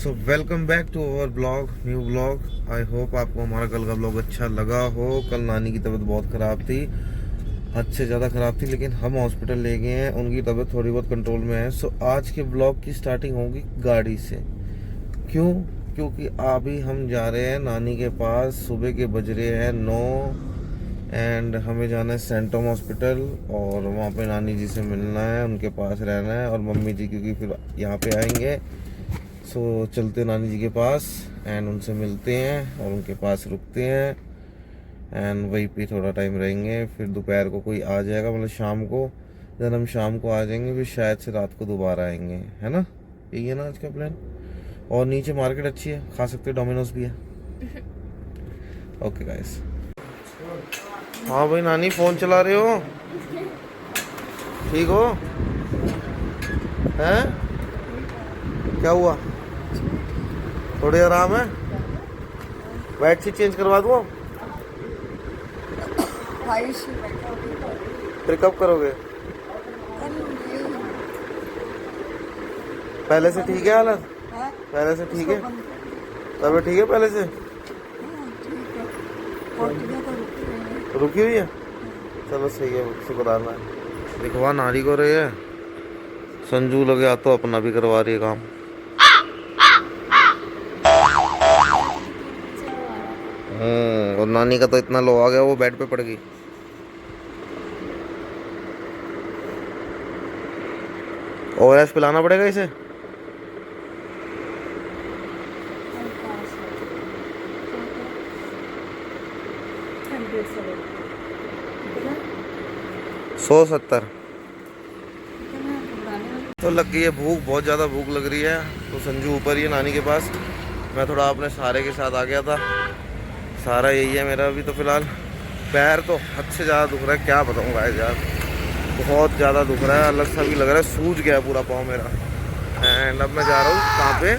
So welcome back to our blog, new blog. I hope आपको हमारा कल का ब्लॉग अच्छा लगा हो। कल नानी की तबीयत बहुत ख़राब थी, हद से ज़्यादा ख़राब थी, लेकिन हम हॉस्पिटल ले गए हैं, उनकी तबीयत थोड़ी बहुत कंट्रोल में है। सो आज के ब्लॉग की स्टार्टिंग होगी गाड़ी से। क्यों? क्योंकि अभी हम जा रहे हैं नानी के पास। सुबह के बज रहे हैं 9 एंड हमें जाना है सेंटोम हॉस्पिटल और वहाँ पे नानी जी से मिलना है, उनके पास रहना है। और मम्मी जी क्योंकि फिर यहाँ पे आएंगे, सो चलते हैं नानी जी के पास एंड उनसे मिलते हैं और उनके पास रुकते हैं एंड वहीं पे थोड़ा टाइम रहेंगे। फिर दोपहर को कोई आ जाएगा, मतलब शाम को। जब हम शाम को आ जाएंगे फिर शायद से रात को दोबारा आएंगे, है ना? यही है ना आज का प्लान। और नीचे मार्केट अच्छी है, खा सकते हो, डोमिनोज भी है। Okay guys. हाँ भाई नानी, फ़ोन चला रहे हो? ठीक हो? हैं? क्या हुआ? थोड़ी आराम है? बेडशीट चेंज करवा दूँ? फिर कब करोगे? पहले से ठीक है हालत? पहले से ठीक है? तबीयत ठीक है पहले से? रुकी हुई है? चलो सही है, शुक्राना है। दिखवा नारी को रही है, संजू लगे तो अपना भी करवा रही है काम। और नानी का तो इतना लो आ गया वो बेड पे पड़ गई। ओएस पिलाना पड़ेगा इसे। सौ 70 तो लग गई है भूख, बहुत ज़्यादा भूख लग रही है। तो संजू ऊपर ही है नानी के पास, मैं थोड़ा अपने सारे के साथ आ गया था। सारा यही है मेरा अभी तो फ़िलहाल। पैर तो हद से ज़्यादा दुख रहा है, क्या बताऊँ गाइस यार, बहुत ज़्यादा दुख रहा है, अलग सा भी लग रहा है, सूज गया है पूरा पाँव मेरा। एंड अब मैं जा रहा हूँ कहाँ पे?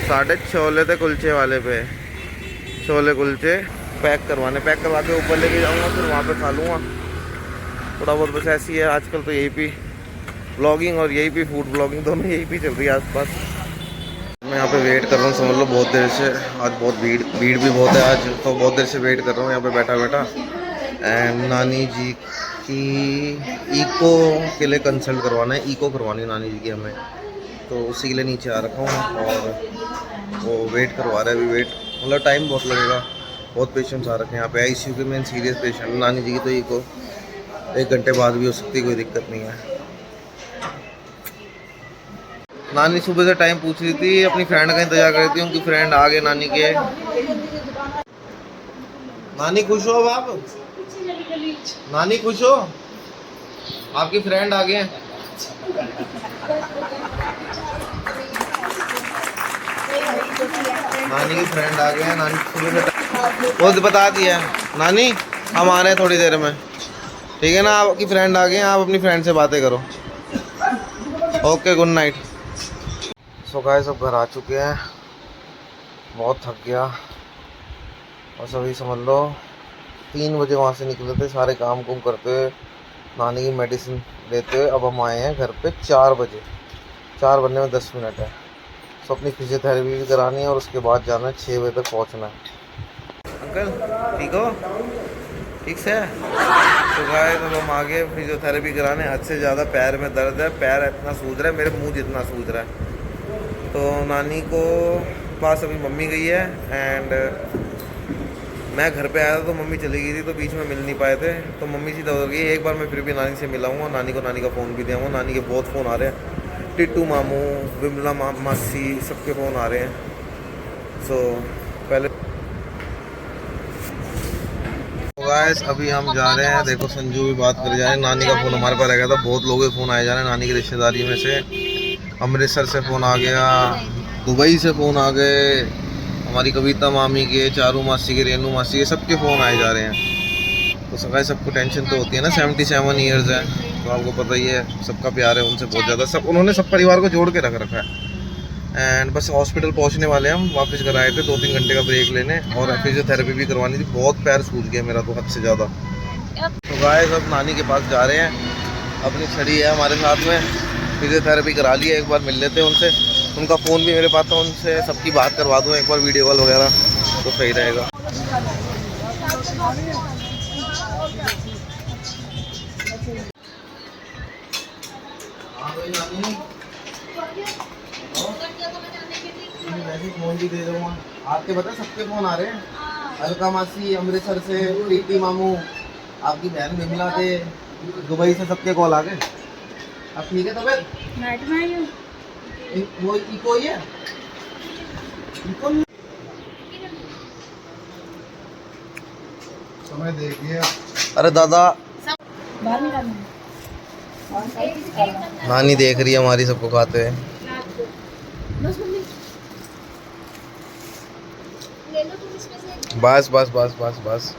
6:30 थे कुलचे वाले पे, छोले कुलचे पैक करवाने। पैक करवा के ऊपर लेके जाऊँगा, फिर वहाँ पे खा लूँगा थोड़ा बहुत। बस ऐसी है आजकल तो, यही पे ब्लॉगिंग और यही पे फूड ब्लॉगिंग, दोनों यही पे चल रही है आसपास। मैं यहाँ पे वेट कर रहा हूँ, समझ लो बहुत देर से। आज बहुत भीड़ भी बहुत है आज, तो बहुत देर से वेट कर रहा हूँ यहाँ पे बैठा बैठा। एंड नानी जी की इको के लिए कंसल्ट करवाना है, इको करवानी है नानी जी की हमें, तो उसी के लिए नीचे आ रखा हूँ। और वो वेट करवा रहा है अभी, वेट मतलब टाइम बहुत लगेगा। बहुत पेशेंट्स आ रखे हैं यहाँ पे, आईसीयू के मेन सीरियस पेशेंट। नानी जी की तो इको 1 घंटे बाद भी हो सकती है, कोई दिक्कत नहीं है। नानी सुबह से टाइम पूछ रही थी, अपनी फ्रेंड का इंतजार कर रही थी, उनकी फ्रेंड आ गए नानी के। नानी खुश हो अब आप? नानी खुश हो? आपकी फ्रेंड आ गए। नानी की फ्रेंड आ गए हैं। नानी सुबह से वो बता दिया, नानी हम आ रहे हैं थोड़ी देर में, ठीक है ना? आपकी फ्रेंड आ गए हैं, आप अपनी फ्रेंड से बातें करो। Okay, good night. So guys सब घर आ चुके हैं, बहुत थक गया। और सभी समझ लो 3 बजे वहाँ से निकले थे, सारे काम कुम करते हुए, नानी की मेडिसिन लेते हुए। अब हम आए हैं घर पे 4 बजे, 4 बनने में 10 मिनट है। सो अपनी फिजियोथेरेपी भी करानी है और उसके बाद जाना है, 6 बजे तक पहुँचना है। अंकल ठीक हो? ठीक से? तो गाइस अब हम आगे फिजियोथेरेपी कराने। हद से ज़्यादा पैर में दर्द है, पैर इतना सूज रहा है, मेरे मुँह जितना सूज रहा है। तो नानी को पास अभी मम्मी गई है एंड मैं घर पे आया था तो मम्मी चली गई थी, तो बीच में मिल नहीं पाए थे, तो मम्मी सीधा उधर गई। एक बार मैं फिर भी नानी से मिला हूँ, नानी को नानी का फ़ोन भी दिया हूँ। नानी के बहुत फ़ोन आ रहे हैं, टिट्टू मामू, विमला मासी, सबके फ़ोन आ रहे हैं। सो पहले गाइस अभी हम जा रहे हैं, देखो संजू भी बात कर जा रहे हैं। नानी का फ़ोन हमारे पास रह गया था, बहुत लोगों के फ़ोन आए जा रहे हैं नानी की रिश्तेदारी में से। अमृतसर से फ़ोन आ गया, दुबई से फ़ोन आ गए, हमारी कविता मामी के, चारू मासी के, रेनू मासी के, सबके फ़ोन आए जा रहे हैं। तो सगाई सबको टेंशन तो होती है ना, 77 ईयर्स है तो आपको पता ही है, सबका प्यार है उनसे बहुत ज़्यादा। सब उन्होंने सब परिवार को जोड़ के रख रखा है। एंड बस हॉस्पिटल पहुंचने वाले हैं हम, वापस घर आए थे 2-3 घंटे का ब्रेक लेने, और फिजियोथेरेपी भी करवानी थी। बहुत पैर सूज गया मेरा तो हद से ज़्यादा। तो गाइस अब नानी के पास जा रहे हैं, अपनी छड़ी है हमारे साथ में, फिजियोथेरेपी करा ली है, एक बार मिल लेते हैं उनसे उनका फ़ोन भी मेरे पास था, उनसे सबकी बात करवा दूँ एक बार वीडियो कॉल वगैरह, तो सही रहेगा। फ़ोन भी दे दूँगा आपके, पता सबके फ़ोन आ रहे हैं, अलका मासी अमृतसर से, प्रीति मामू, आपकी बहन विमला से, दुबई से, सबके कॉल आ गए। अब ठीक है तबियत? नाइट में आई हूँ। वो इको ही है, इको समय देखिए। अरे दादा नानी देख रही है हमारी सबको खाते हैं। बस बस बस बस बस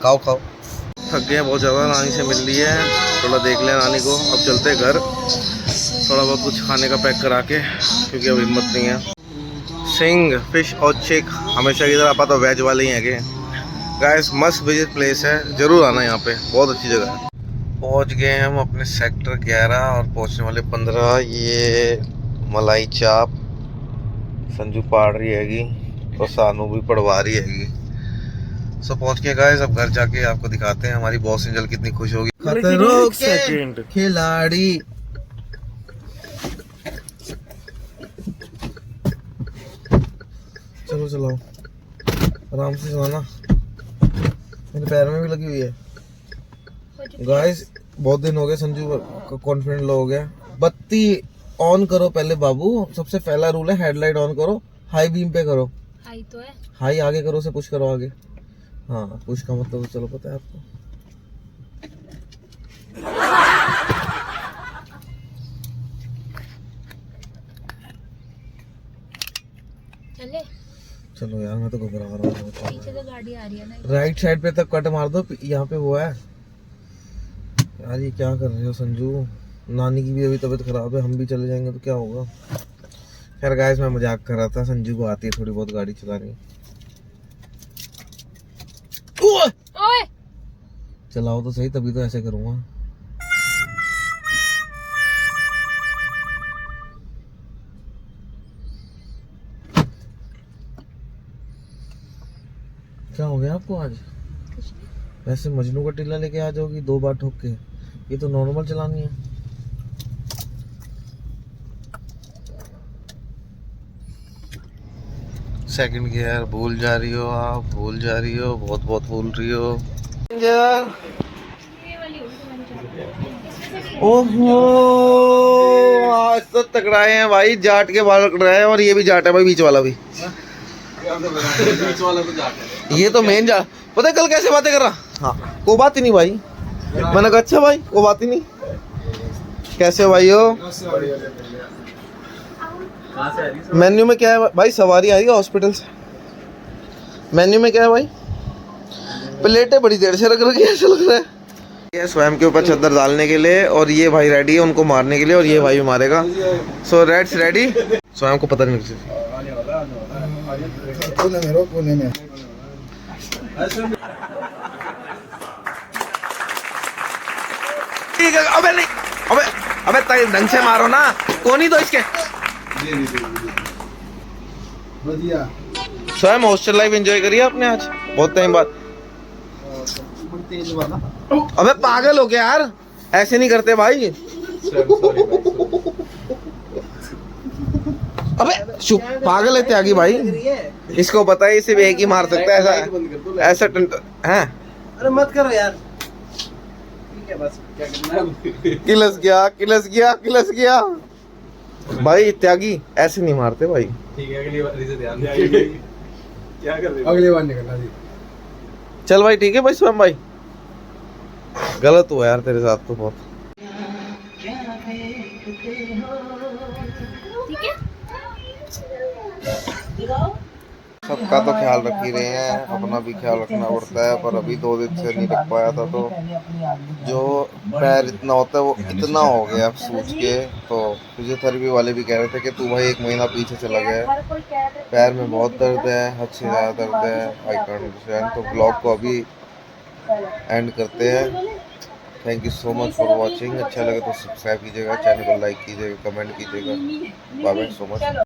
खाओ खाओ। थक गए बहुत ज़्यादा, नानी से मिल ली है, थोड़ा देख लिया नानी को। अब चलते हैं घर, थोड़ा बहुत कुछ खाने का पैक करा के, क्योंकि अब हिम्मत नहीं है। सिंग फिश और चिक हमेशा की तरह आप तो वेज वाले ही हैं। गाइस मस्त विजिट प्लेस है, ज़रूर आना यहाँ पे, बहुत अच्छी जगह है। पहुँच गए हम अपने सेक्टर 11 और पहुँचने वाले 15। ये मलाई चाप संजू पाड़ रही हैगी और सानू भी पढ़वा रही हैगी। सो पहुँच के गाइस अब घर जाके आपको दिखाते हैं हमारी बॉस एंजल कितनी खुश होगी। खतरों के खिलाड़ी। चलो चलो आराम से चलाना, मेरे पैर में भी लगी हुई है। गाइस बहुत दिन हो गए, संजू कॉन्फिडेंट लो हो गया। बत्ती ऑन करो पहले बाबू, सबसे पहला रूल है हेडलाइट ऑन करो, हाई बीम पे करो। हाई तो है, हाई आगे करो, से पुश करो आगे। हाँ पुश का मतलब तो चलो पता है आपको। चले चलो यार मैं तो घबरा रहा हूँ। पीछे से गाड़ी आ रही है ना, राइट साइड पे तक कट मार दो, यहाँ पे वो है यार। ये क्या कर रहे हो संजू? नानी की भी अभी तबीयत खराब है, हम भी चले जाएंगे तो क्या होगा। खैर गाइस मैं मजाक कर रहा था, संजू को आती है थोड़ी बहुत गाड़ी चलानी। ओए चलाओ तो सही, तभी तो ऐसे करूँगा। क्या हो गया आपको आज? वैसे मजनू का टिल्ला लेके आ जाओगी 2 बार ठोक के, ये तो नॉर्मल चलानी है। सेकंड गियर भूल जा रही हो आप, भूल जा रही हो, बहुत बहुत भूल रही हो। ओहो आज तो तकड़ाए हैं भाई, जाट के बाल कट रहे हैं, और ये भी जाट है भाई, बीच वाला भी। बीच वाला तो जाट है, ये तो मेन जाट। पता है कल कैसे बातें कर रहा? हाँ कोई बात ही नहीं भाई। मैंने कहा अच्छा भाई कोई बात ही नहीं। कैसे हो भाई हो? मेन्यू में क्या है भाई? सवारी आई है हॉस्पिटल से। मेन्यू में क्या है भाई? प्लेटें बड़ी देर से रख रखी है, ऐसा लग रहा है। ये स्वयं के ऊपर चद्दर डालने के लिए, और ये भाई रेडी है उनको मारने के लिए, और ये भाई भी मारेगा। सो रेड्स रेडी। स्वयं को पता नहीं ठीक है। अबे नहीं, अबे अबे ढंग से मारो ना, कोनी तो इसके। स्वयं हॉस्टल लाइफ एंजॉय करिए आपने आज बहुत टाइम बाद। अबे पागल हो गया यार, ऐसे नहीं करते भाई। अबे चुप, पागल है त्यागी भाई, इसको पता है सिर्फ एक ही मार सकता है ऐसा ऐसा है। अरे मत करो यार, ठीक है बस, क्या करना है। किलस गया किलस गया किलस गया भाई। त्यागी ऐसे नहीं मारते भाई। ठीक है अगली बार से ध्यान देंगे। क्या कर रहे हो? अगली बार निकलना जी। चल भाई ठीक है भाई स्वयं भाई, गलत हुआ यार तेरे साथ तो बहुत। ठीक है सबका तो ख्याल रख ही रहे हैं, अपना भी ख्याल रखना पड़ता है। पर अभी 2 दिन से नहीं रख पाया था, तो जो पैर इतना होता है वो इतना हो गया सोच के। तो फिजियोथेरेपी वाले भी कह रहे थे कि तू भाई 1 महीना पीछे चला गया, पैर में बहुत दर्द है, हद से ज़्यादा दर्द है। I can't understand. तो ब्लॉग को अभी एंड करते हैं, thank you so much for watching. अच्छा लगे तो सब्सक्राइब कीजिएगा, चैनल को लाइक कीजिएगा, कमेंट कीजिएगा। Bye bye so much.